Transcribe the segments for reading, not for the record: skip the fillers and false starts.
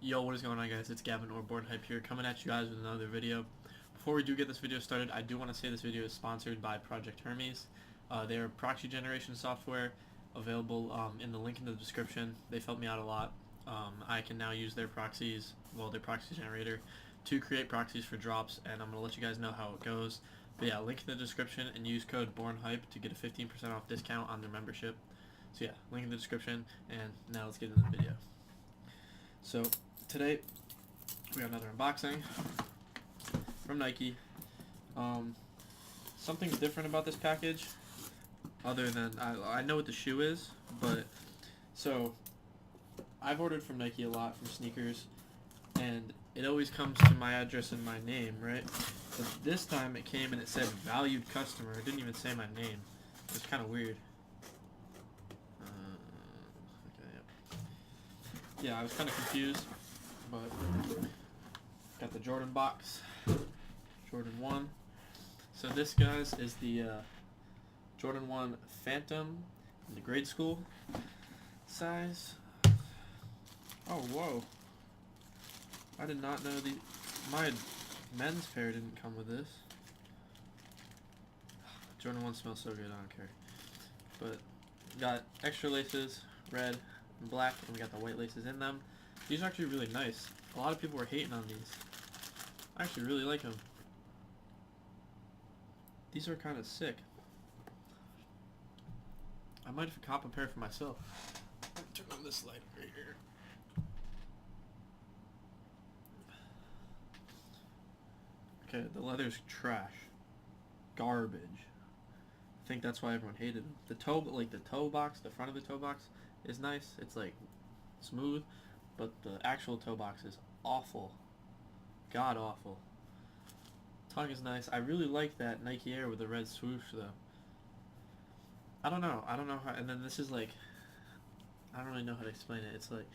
Yo, what is going on, guys? It's Gavin or Born Hype here, coming at you guys with another video. Before we do get this video started, I do want to say this video is sponsored by Project Hermes. They are proxy generation software available in the link in the description. They've helped me out a lot. I can now use their proxies, their proxy generator, to create proxies for drops, and I'm going to let you guys know how it goes. But yeah, link in the description, and use code BORNHYPE to get a 15% off discount on their membership. So yeah, link in the description, and now let's get into the video. So today we have another unboxing from Nike. Something's different about this package, other than I know what the shoe is, but so I've ordered from Nike a lot from sneakers, and it always comes to my address and my name, right? But this time it came and it said valued customer. It didn't even say my name. It was kind of weird. Okay, yep. Yeah, I was kind of confused, but got the Jordan box, Jordan 1. So this, guys, is the Jordan 1 Phantom in the grade school size. Oh, whoa. I did not know my men's pair didn't come with this. Jordan 1 smells so good, I don't care. But got extra laces, red and black, and we got the white laces in them. These are actually really nice. A lot of people were hating on these. I actually really like them. These are kind of sick. I might have to cop a pair for myself. Turn on this light right here. Okay, the leather's trash. Garbage. I think that's why everyone hated them. The toe box, the front of the toe box is nice. It's like smooth, but the actual toe box is awful. God awful. Tongue is nice. I really like that Nike Air with the red swoosh though. I don't know how, and then this is like, I don't really know how to explain it. It's like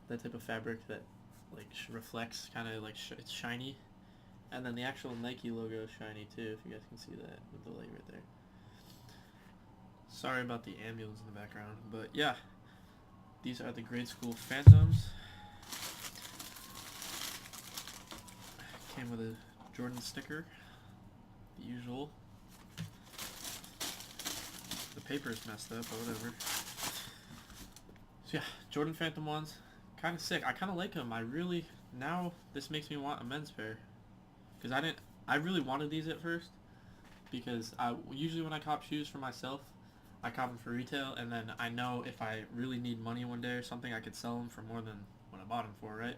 that type of fabric that like reflects, kind of like it's shiny. And then the actual Nike logo is shiny too, if you guys can see that with the light right there. Sorry about the ambulance in the background, but yeah. These are the grade school Phantoms. Came with a Jordan sticker, the usual. The paper is messed up, but whatever. So yeah, Jordan Phantom 1s, kind of sick. I kind of like them. Now this makes me want a men's pair. Because I really wanted these at first. Because usually when I cop shoes for myself, I cop them for retail, and then I know if I really need money one day or something, I could sell them for more than what I bought them for, right?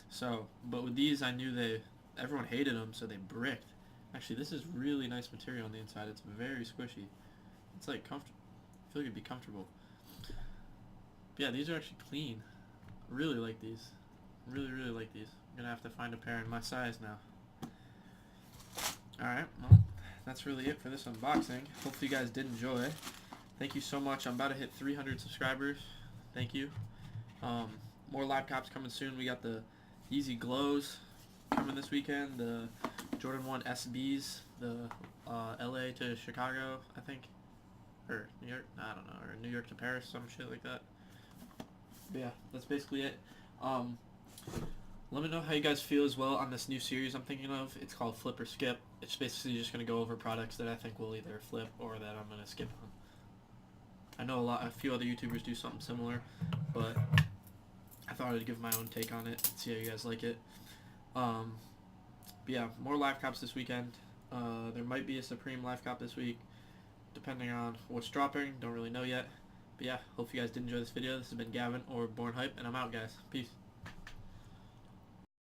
So, but with these, I knew everyone hated them, so they bricked. Actually, this is really nice material on the inside. It's very squishy. It's like comfortable. I feel like it'd be comfortable. But yeah, these are actually clean. I really like these. Really, really like these. I'm gonna have to find a pair in my size now. Alright, well, that's really it for this unboxing. Hopefully you guys did enjoy. Thank you so much. I'm about to hit 300 subscribers. Thank you. More live cops coming soon. We got the Yeezy Glows coming this weekend. The Jordan 1 SBs. The LA to Chicago, I think. Or New York. I don't know. Or New York to Paris. Some shit like that. But yeah, that's basically it. Let me know how you guys feel as well on this new series I'm thinking of. It's called Flip or Skip. It's basically just going to go over products that I think will either flip or that I'm going to skip on. I know a few other YouTubers do something similar, but I thought I'd give my own take on it, see how you guys like it. But yeah, more live cops this weekend. There might be a Supreme live cop this week, depending on what's dropping. Don't really know yet. But yeah, hope you guys did enjoy this video. This has been Gavin or Born Hype, and I'm out, guys. Peace.